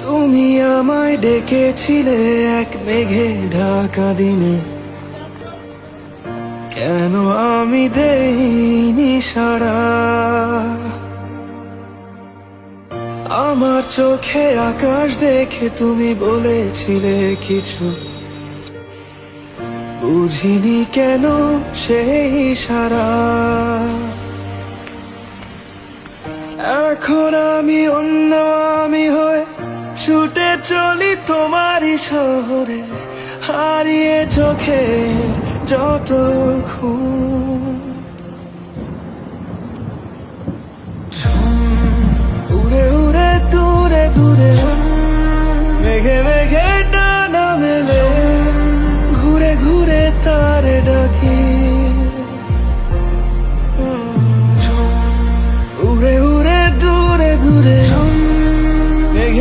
তুমি আমায় ডেকেছিলে এক মেঘে ঢাকা দিনে, কেন আমি দেইনি সাড়া? আমার চোখে আকাশ দেখে তুমি বলেছিলে কিছু, বুঝিনি কেন সেই সারা। এখন আমি অন্য আমি হয়ে ছুটে চলি তোমারই শহরে, হারিয়ে চোখে যত খুন। উড়ে উড়ে দূরে দূরে মেঘে মেঘে